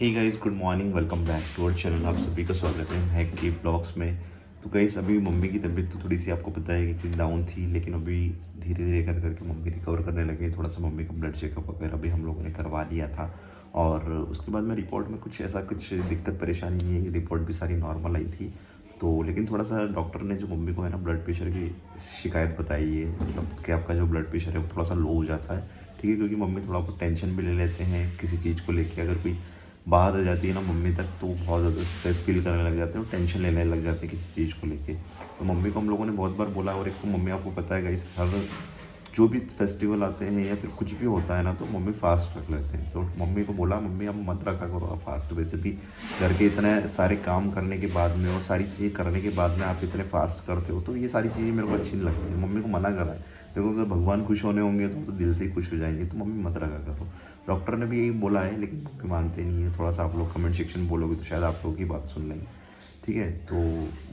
Hey guys, good morning. Welcome back to our channel. आप सभी का स्वागत है हैक की ब्लॉग्स में। तो गाइस, अभी मम्मी की तबीयत तो थोड़ी सी आपको पता है कि डाउन थी, लेकिन अभी धीरे धीरे कर करके मम्मी रिकवर करने लगे। थोड़ा सा मम्मी का ब्लड चेकअप वगैरह भी हम लोगों ने करवा लिया था, और उसके बाद में रिपोर्ट में कुछ दिक्कत परेशानी नहीं है। रिपोर्ट भी सारी नॉर्मल आई थी। तो लेकिन थोड़ा सा डॉक्टर ने जो मम्मी को है ना ब्लड प्रेशर की शिकायत बताई है, मतलब कि आपका जो ब्लड प्रेशर है वो थोड़ा सा लो हो जाता है। ठीक है, क्योंकि मम्मी थोड़ा बहुत टेंशन भी ले लेते हैं किसी चीज़ को लेके। अगर कोई बात आ जाती है ना मम्मी तक, तो बहुत ज़्यादा स्ट्रेस फील करने लग जाते हैं और टेंशन लेने लग जाते हैं किसी चीज़ को लेके। तो मम्मी को हम लोगों ने बहुत बार बोला। और एक तो मम्मी, आपको पता है गाइस, हर जो भी फेस्टिवल आते हैं या फिर कुछ भी होता है ना, तो मम्मी फास्ट रख लेते हैं। तो मम्मी को बोला, मम्मी आप मत रखा करो आप फास्ट। वैसे भी घर के इतने सारे काम करने के बाद में और सारी चीज़ें करने के बाद में आप इतने फास्ट करते हो, तो ये सारी चीज़ें मेरे को अच्छी नहीं लगती है। मम्मी को मना करा है। देखो, अगर भगवान खुश होने होंगे तो दिल से ही खुश हो जाएंगे, तो मम्मी मत रखा करो। डॉक्टर ने भी यही बोला है, लेकिन मम्मी मानते नहीं है। थोड़ा सा आप लोग कमेंट सेक्शन में बोलोगे तो शायद आप लोगों की बात सुन लेंगे। ठीक है, तो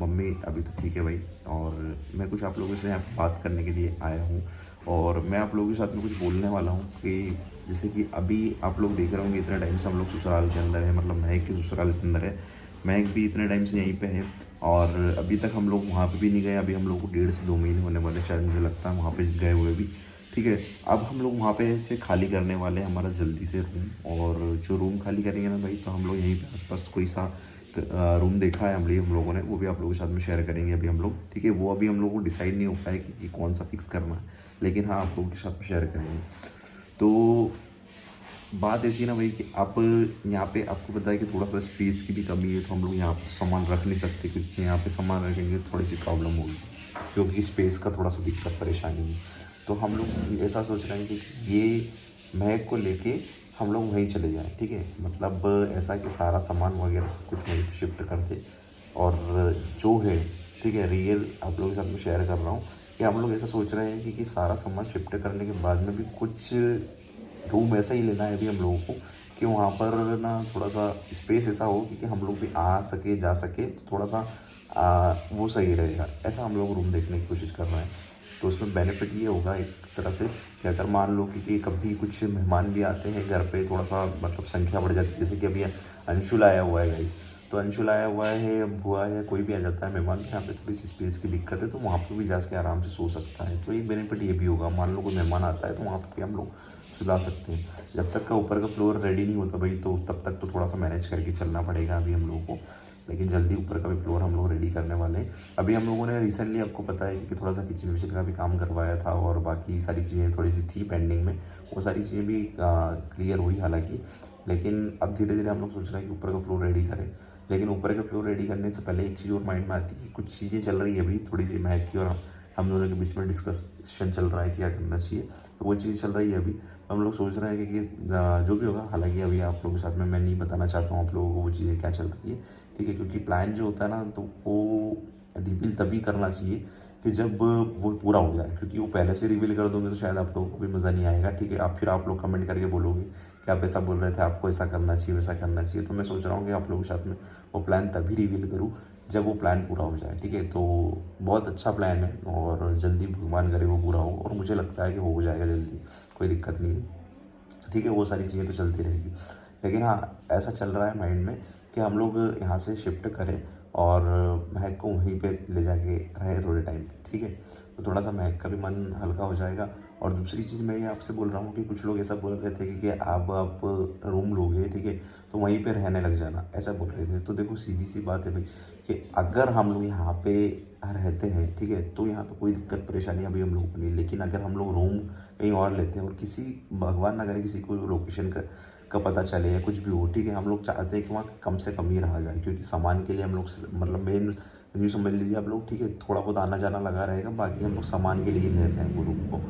मम्मी अभी तो ठीक है भाई। और मैं कुछ आप लोगों से यहाँ पे बात करने के लिए आया हूँ, और मैं आप लोगों के साथ में कुछ बोलने वाला हूँ कि जैसे कि अभी आप लोग देख रहे होंगे, इतने टाइम से हम लोग ससुराल के अंदर है, मतलब महक के ससुराल के अंदर है। महक भी इतने टाइम से यहीं पे है, और अभी तक हम लोग वहाँ पे भी नहीं गए। अभी हम लोग को 1.5 से 2 महीने होने वाले, शायद मुझे लगता है वहाँ पे गए हुए भी। ठीक है, अब हम लोग वहाँ पे से खाली करने वाले हैं हमारा जल्दी से रूम। और जो रूम खाली करेंगे ना भाई, तो हम लोग यहीं पे आसपास कोई सा रूम देखा है हम लोगों ने, वो भी आप लोगों के साथ में शेयर करेंगे अभी हम लोग। ठीक है, वो अभी हम लोगों को डिसाइड नहीं हो पाया कि कौन सा फिक्स करना है, लेकिन हाँ आप लोगों के साथ में शेयर करेंगे। तो बात ऐसी है ना भाई कि आप यहाँ पे, आपको पता है कि थोड़ा सा स्पेस की भी कमी है, तो हम लोग यहाँ पे सामान रख नहीं सकते, क्योंकि यहाँ पे सामान रखेंगे तो थोड़ी सी प्रॉब्लम होगी, क्योंकि स्पेस का थोड़ा सा दिक्कत परेशानी है। तो हम लोग ऐसा सोच रहे हैं कि ये महक को लेके हम लोग वहीं चले जाएं। ठीक है, मतलब ऐसा कि सारा सामान वगैरह सब कुछ वहीं पे शिफ्ट कर दे। और जो है, ठीक है, रियल आप लोगों के साथ में शेयर कर रहा हूँ कि हम लोग ऐसा सोच रहे हैं कि सारा सामान शिफ्ट करने के बाद में भी कुछ रूम ऐसा ही लेना है अभी हम लोगों को, कि वहाँ पर ना थोड़ा सा स्पेस ऐसा हो कि हम लोग भी आ सके जा सके, तो थोड़ा सा वो सही रहेगा। ऐसा हम लोग रूम देखने की कोशिश कर रहे हैं। तो उसमें बेनिफिट ये होगा एक तरह से कि अगर मान लो कि कभी कुछ मेहमान भी आते हैं घर पे, थोड़ा सा मतलब संख्या बढ़ जाती है। जैसे कि अभी अंशुल आया हुआ है गाइस, तो अंशुल आया हुआ है, बुआ है, कोई भी आ जाता है मेहमान, यहाँ पे थोड़ी सी स्पेस की दिक्कत है, तो वहाँ पर भी जाके आराम से सो सकता है। तो एक बेनिफिट ये भी होगा, मान लो कोई मेहमान आता है तो वहाँ पर भी हम लोग सुला सकते हैं। जब तक का ऊपर का फ्लोर रेडी नहीं होता भाई, तो तब तक तो थोड़ा सा मैनेज करके चलना पड़ेगा अभी हम लोगों को। लेकिन जल्दी ऊपर का भी फ्लोर हम लोग रेडी करने वाले हैं। अभी हम लोगों ने रिसेंटली, आपको पता है कि थोड़ा सा किचन विचन का भी काम करवाया था, और बाकी सारी चीज़ें थोड़ी सी थी पेंडिंग में, वो सारी चीज़ें भी क्लियर हुई हालांकि। लेकिन अब धीरे धीरे हम लोग सोच रहे हैं कि ऊपर का फ्लोर रेडी करें। लेकिन ऊपर का फ्लोर रेडी करने से पहले एक चीज़ और माइंड में आती है कि कुछ चीज़ें चल रही है अभी थोड़ी सी महक की, और हम दोनों के बीच में डिस्कशन चल रहा है क्या करना चाहिए। तो वो चीज़ चल रही है अभी। हम लोग सोच रहे हैं कि जो भी होगा, हालांकि अभी आप लोगों के साथ में मैं नहीं बताना चाहता हूँ आप लोगों को वो चीज़ें क्या चल रही है। ठीक है, क्योंकि प्लान जो होता है ना, तो वो रिवील तभी करना चाहिए कि जब वो पूरा हो जाए, क्योंकि वो पहले से रिवील कर दोगे तो शायद आप लोगों को भी मज़ा नहीं आएगा। ठीक है, आप लोग कमेंट करके बोलोगे कि आप ऐसा बोल रहे थे, आपको ऐसा करना चाहिए वैसा करना चाहिए। तो मैं सोच रहा हूँ कि आप लोगों के साथ में वो प्लान तभी रिवील करूँ जब वो प्लान पूरा हो जाए। ठीक है, तो बहुत अच्छा प्लान है, और जल्दी भगवान करे वो पूरा हो, और मुझे लगता है कि वो हो जाएगा जल्दी, कोई दिक्कत नहीं है। ठीक है, वो सारी चीज़ें तो चलती रहेगी। लेकिन हाँ, ऐसा चल रहा है माइंड में कि हम लोग यहाँ से शिफ्ट करें और महक को वहीं पे ले जाके रहे थोड़े टाइम। ठीक है, तो थोड़ा सा महक का भी मन हल्का हो जाएगा। और दूसरी चीज़ मैं ये आपसे बोल रहा हूँ कि कुछ लोग ऐसा बोल रहे थे कि आप रूम लोगे, ठीक है, तो वहीं पे रहने लग जाना, ऐसा बोल रहे थे। तो देखो, सीधी सी बात है भाई कि अगर हम लोग यहाँ पे रहते हैं, ठीक है, तो यहाँ पे कोई दिक्कत परेशानी अभी हम लोगों को नहीं। लेकिन अगर हम लोग रूम कहीं और लेते हैं, और किसी, भगवान ना करे, किसी को लोकेशन का पता चले या कुछ भी हो, ठीक है, हम लोग चाहते हैं कि वहाँ कम से कम ही रहा जाए, क्योंकि सामान के लिए हम लोग, मतलब मेन यूँ समझ लीजिए आप लोग, ठीक है, थोड़ा बहुत आना जाना लगा रहेगा, बाकी हम लोग सामान के लिए ही लेते हैं वो रूम को।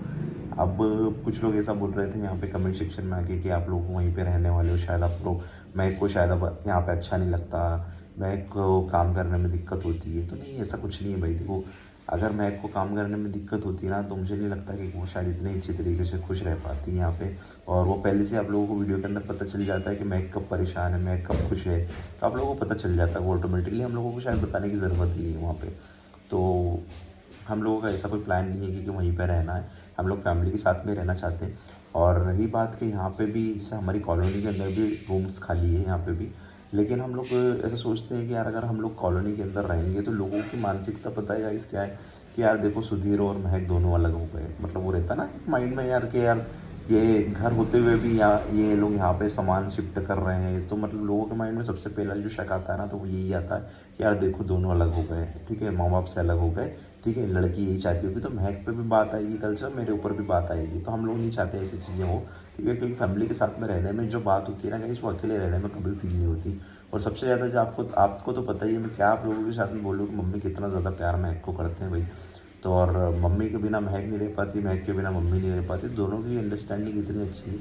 अब कुछ लोग ऐसा बोल रहे थे यहाँ पे कमेंट सेक्शन में आके कि आप लोग वहीं पे रहने वाले हो, शायद आप लोग, मैं को शायद अब यहाँ पे अच्छा नहीं लगता, मैं को काम करने में दिक्कत होती है। तो नहीं, ऐसा कुछ नहीं है भाई। देखो, अगर महक को काम करने में दिक्कत होती है ना, तो मुझे नहीं लगता कि वो शायद इतने अच्छी तरीके से खुश रह पाती है यहाँ पे। और वो पहले से आप लोगों को वीडियो के अंदर पता चल जाता है कि महक कब परेशान है, महक कब खुश है, तो आप लोगों को पता चल जाता है। वो ऑटोमेटिकली हम लोगों को शायद बताने की ज़रूरत ही नहीं है वहाँ पर। तो हम लोगों का ऐसा कोई प्लान नहीं है कि वहीं पर रहना है। हम लोग फैमिली के साथ में रहना चाहते हैं। और रही बात कि यहाँ पे भी जैसे हमारी कॉलोनी के अंदर भी रूम्स खाली है यहाँ पे भी, लेकिन हम लोग ऐसा सोचते हैं कि यार अगर हम लोग कॉलोनी के अंदर रहेंगे तो लोगों की मानसिकता पता है गाइस क्या है कि यार देखो सुधीर और महक दोनों अलग हो गए, मतलब वो रहता ना माइंड में यार कि यार ये घर होते हुए भी ये लोग यहाँ पे सामान शिफ्ट कर रहे हैं, तो मतलब लोगों के माइंड में सबसे पहला जो शक आता है ना तो वो यही आता है कि यार देखो दोनों अलग हो गए, ठीक है, माँ बाप से अलग हो गए, ठीक है, लड़की यही चाहती होगी, तो महक पे भी बात आएगी कल से, मेरे ऊपर भी बात आएगी, तो हम लोग नहीं चाहते ऐसी चीज़ें हो, ठीक है, क्योंकि फैमिली के साथ में रहने में जो बात होती है ना गाइस वो अकेले रहने में कभी फील नहीं होती। और सबसे ज़्यादा जो आपको तो पता ही है, मैं क्या आप लोगों के साथ में बोलूँ कि मम्मी कितना ज़्यादा प्यार महक को करते हैं भाई, तो और मम्मी के बिना महक नहीं रह पाती, महक के बिना मम्मी नहीं रह पाती, दोनों की अंडरस्टैंडिंग इतनी अच्छी है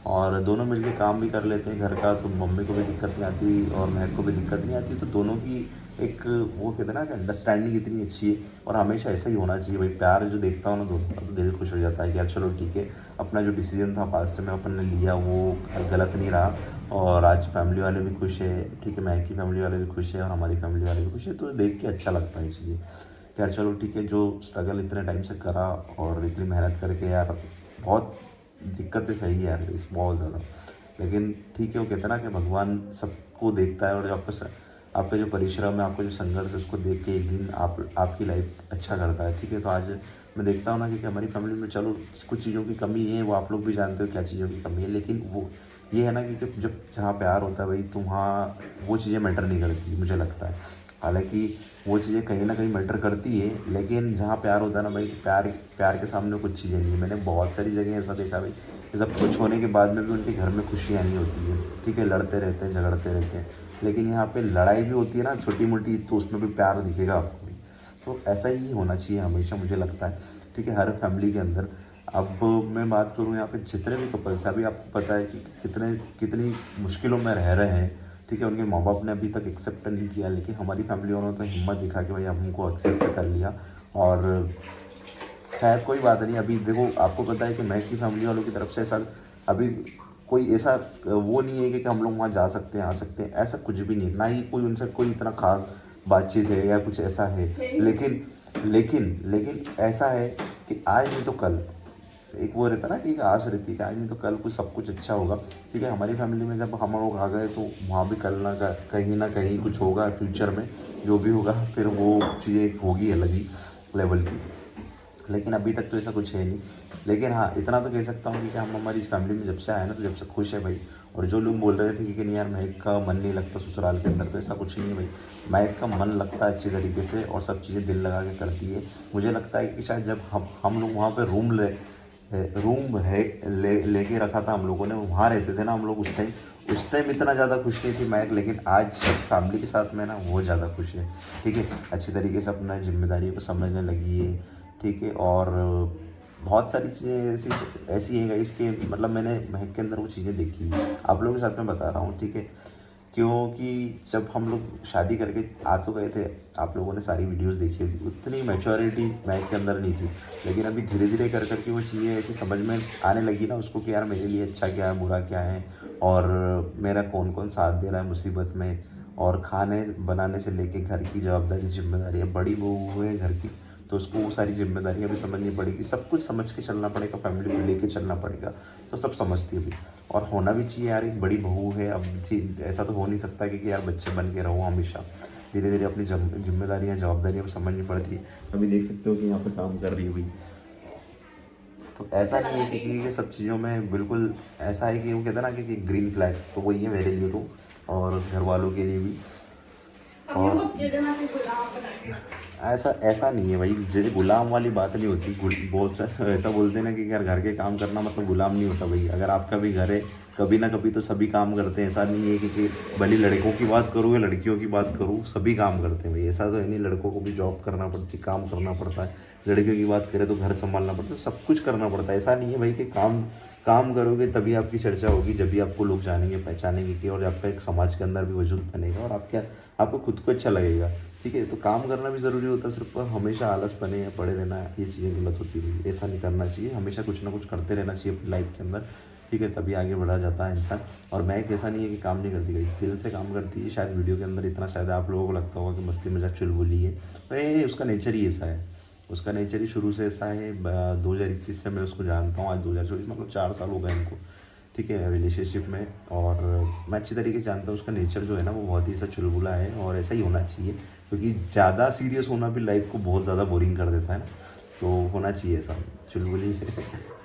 और दोनों मिलके काम भी कर लेते हैं घर का, तो मम्मी को भी दिक्कत नहीं आती और महक को भी दिक्कत नहीं आती, तो दोनों की एक वो कहते हैं ना कि अंडरस्टैंडिंग इतनी अच्छी है और हमेशा ऐसा ही होना चाहिए भाई। प्यार जो देखता हूँ ना दोनों का तो दिल खुश हो जाता है कि यार चलो ठीक है, अपना जो डिसीजन था पास्ट में अपन ने लिया वो गलत नहीं रहा और आज फैमिली वाले भी खुश है, ठीक है, महक की फैमिली वाले भी खुश है और हमारी फैमिली वाले भी खुश है, तो देख के अच्छा लगता है इसलिए यार चलो ठीक है। जो स्ट्रगल इतने टाइम से करा और इतनी मेहनत करके यार बहुत दिक्कतें सही है यार इस बहुत ज़्यादा, लेकिन ठीक है, वो कहते हैं ना कि भगवान सबको देखता है और जो आपका जो परिश्रम है, आपका जो संघर्ष है उसको देख के एक दिन आपकी लाइफ अच्छा करता है, ठीक है। तो आज मैं देखता हूँ ना कि हमारी फैमिली में चलो कुछ चीज़ों की कमी है, वो आप लोग भी जानते हो क्या चीज़ों की कमी है, लेकिन वो ये है ना कि जब जहाँ प्यार होता है भाई तो वहाँ वो चीज़ें मैटर नहीं करती मुझे लगता है, हालांकि वो चीज़ें कहीं ना कहीं मैटर करती है, लेकिन जहाँ प्यार होता है ना भाई तो प्यार के सामने कुछ चीज़ें नहीं है। मैंने बहुत सारी जगह ऐसा देखा भाई कि सब कुछ होने के बाद में भी उनके घर में खुशियाँ नहीं होती है, ठीक है, लड़ते रहते हैं झगड़ते रहते हैं, लेकिन यहाँ पे लड़ाई भी होती है ना छोटी मोटी, तो उसमें भी प्यार दिखेगा आपको भी, तो ऐसा ही होना चाहिए हमेशा मुझे लगता है, ठीक है, हर फैमिली के अंदर। अब मैं बात करूँ यहाँ पे जितने भी कपल्स अभी आपको पता है कि कितनी मुश्किलों में रह रहे हैं, ठीक है, उनके माँ बाप ने अभी तक एक्सेप्ट नहीं किया, लेकिन हमारी फैमिली वालों ने तो हिम्मत दिखा के भाई हमको एक्सेप्ट कर लिया और खैर कोई बात नहीं। अभी देखो आपको पता है कि महक की फैमिली वालों की तरफ से ऐसा अभी कोई ऐसा वो नहीं है कि हम लोग वहाँ जा सकते हैं आ सकते हैं, ऐसा कुछ भी नहीं, ना ही कोई उनसे कोई इतना खास बातचीत है या कुछ ऐसा है, लेकिन लेकिन ऐसा है कि आज नहीं तो कल एक वो रहता ना कि एक आस रहती है कि आज नहीं तो कल कुछ सब कुछ अच्छा होगा, ठीक है। हमारी फैमिली में जब हम लोग आ गए तो वहाँ भी कल ना कहीं कुछ होगा फ्यूचर में, जो भी होगा फिर वो चीज़ें होगी अलग ही लेवल की, लेकिन अभी तक तो ऐसा कुछ है नहीं। लेकिन हाँ इतना तो कह सकता हूँ कि हम हमारी इस फैमिली में जब से आए ना तो जब से खुश है भाई। और जो लोग बोल रहे थे कि नहीं यार महक का मन नहीं लगता ससुराल के अंदर, तो ऐसा कुछ नहीं है भाई, महक का मन लगता है अच्छी तरीके से और सब चीज़ें दिल लगा के करती है। मुझे लगता है कि शायद जब हम लोग वहाँ पर रूम है लेके रखा था हम लोगों ने, वहाँ रहते थे ना हम लोग, उस टाइम इतना ज़्यादा खुश नहीं थी महक, लेकिन आज जब फैमिली के साथ में ना वो ज़्यादा खुश है, ठीक है, अच्छी तरीके से अपना जिम्मेदारियों को समझने लगी है, ठीक है। और बहुत सारी चीज़ें ऐसी है इसके मतलब मैंने महक के अंदर वो चीज़ें देखी आप लोगों के साथ में बता रहा हूँ, ठीक है, क्योंकि जब हम लोग शादी करके आ तो गए थे, आप लोगों ने सारी वीडियोस देखी होगी, उतनी मैच्योरिटी महक के अंदर नहीं थी, लेकिन अभी धीरे धीरे कर करके वो चीज़ें ऐसी समझ में आने लगी ना उसको कि यार मेरे लिए अच्छा क्या है बुरा क्या है और मेरा कौन कौन साथ दे रहा है मुसीबत में, और खाने बनाने से लेके घर की जवाबदारी जिम्मेदारी, बड़ी बहू है घर की तो उसको वो सारी जिम्मेदारियाँ भी समझनी पड़ेगी, सब कुछ समझ के चलना पड़ेगा, फैमिली को लेके चलना पड़ेगा, तो सब समझती है भी और होना भी चाहिए यार, एक बड़ी बहू है। अब ऐसा तो हो नहीं सकता कि यार बच्चे बन के रहो हमेशा, धीरे धीरे अपनी जिम्मेदारियाँ जवाबदारियाँ भी समझनी पड़ती है। अभी देख सकते हो कि यहाँ पर काम कर रही हुई, तो ऐसा नहीं है कि ये सब चीज़ों में बिल्कुल ऐसा है कि वो कहते हैं ना कि ग्रीन फ्लैग, तो वही है मेरे लिए तो और घर वालों के लिए भी। और ऐसा नहीं है भाई, जैसे गुलाम वाली बात नहीं होती, ऐसा बोलते हैं ना कि यार घर के काम करना मतलब गुलाम नहीं होता भाई। अगर आपका भी घर है कभी ना कभी तो सभी काम करते हैं, ऐसा नहीं है कि भले लड़कों की बात करूँ या लड़कियों की बात करूँ सभी काम करते हैं भाई, ऐसा तो है नहीं। लड़कों को भी जॉब करना पड़ती है, काम करना पड़ता है, लड़कियों की बात करें तो घर संभालना पड़ता है, सब कुछ करना पड़ता है। ऐसा नहीं है भाई कि काम करोगे तभी आपकी चर्चा होगी, जब भी आपको लोग जानेंगे पहचानेंगे कि, और आपका एक समाज के अंदर भी वजूद बनेगा और आपको खुद को अच्छा लगेगा, ठीक है। तो काम करना भी ज़रूरी होता है, सिर्फ हमेशा आलस बने या पड़े रहना ये चीज़ें गलत होती है, ऐसा नहीं करना चाहिए, हमेशा कुछ ना कुछ करते रहना चाहिए अपनी लाइफ के अंदर, ठीक है, तभी आगे बढ़ा जाता है इंसान। और मैं एक ऐसा नहीं है कि काम नहीं करती, गई दिल से काम करती है। शायद वीडियो के अंदर इतना शायद आप लोगों को लगता होगा कि मस्ती मजाक चुलबुली है, तो ये उसका नेचर ही ऐसा है, उसका नेचर ही शुरू से ऐसा है। 2021 से मैं उसको जानता हूँ, आज 2024 मतलब 4 साल हो गए इनको, ठीक है, रिलेशनशिप में। और मैं अच्छी तरीके से जानता हूँ उसका नेचर जो है ना वो बहुत ही ऐसा चुलबुला है, और ऐसा ही होना चाहिए, क्योंकि ज़्यादा सीरियस होना भी लाइफ को बहुत ज़्यादा बोरिंग कर देता है ना। तो होना चाहिए ऐसा, चुलबुली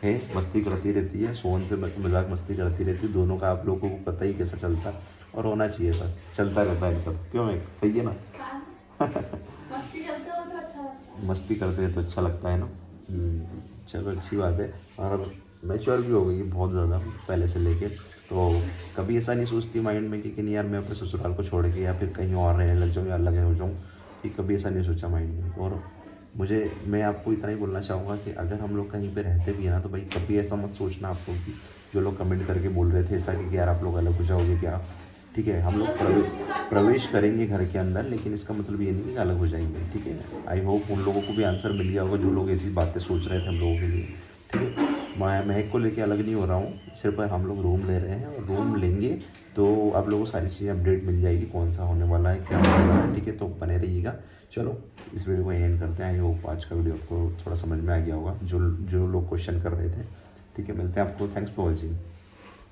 है, मस्ती करती रहती है, सोहन से मजाक मस्ती करती रहती है, दोनों का आप लोगों को पता ही कैसा चलता है, और होना चाहिए ऐसा, चलता रहता है इनका। क्यों है, सही है ना? मस्ती करते हैं तो अच्छा लगता है ना। चलो अच्छी बात है। और मैच्योर भी हो गई है बहुत ज़्यादा पहले से लेके, तो कभी ऐसा नहीं सोचती माइंड में कि नहीं यार मैं अपने ससुराल को छोड़ के या फिर कहीं और रहने लग जाऊँ या अलग हो जाऊँ, कि कभी ऐसा नहीं सोचा माइंड में। और मैं आपको इतना ही बोलना चाहूँगा कि अगर हम लोग कहीं पे रहते भी हैं ना, तो भाई कभी ऐसा मत सोचना आप लोग कि जो लोग कमेंट करके बोल रहे थे ऐसा कि यार आप लोग अलग हो जाओगे क्या, ठीक है। हम लोग प्रवेश करेंगे घर के अंदर, लेकिन इसका मतलब ये नहीं कि अलग हो जाएंगे, ठीक है। आई होप उन लोगों को भी आंसर मिल गया होगा जो लोग ऐसी बातें सोच रहे थे हम लोगों के लिए, ठीक है। मैं महक को लेके अलग नहीं हो रहा हूँ, सिर्फ हम लोग रूम ले रहे हैं, और रूम लेंगे तो आप लोगों को सारी चीज़ें अपडेट मिल जाएगी, कौन सा होने वाला है, क्या होने वाला है, ठीक है। तो बने रहिएगा। चलो इस वीडियो को एंड करते हैं। आई होप आज का वीडियो आपको थोड़ा समझ में आ गया होगा, जो लोग क्वेश्चन कर रहे थे, ठीक है। मिलते हैं आपको, थैंक्स फॉर वॉचिंग।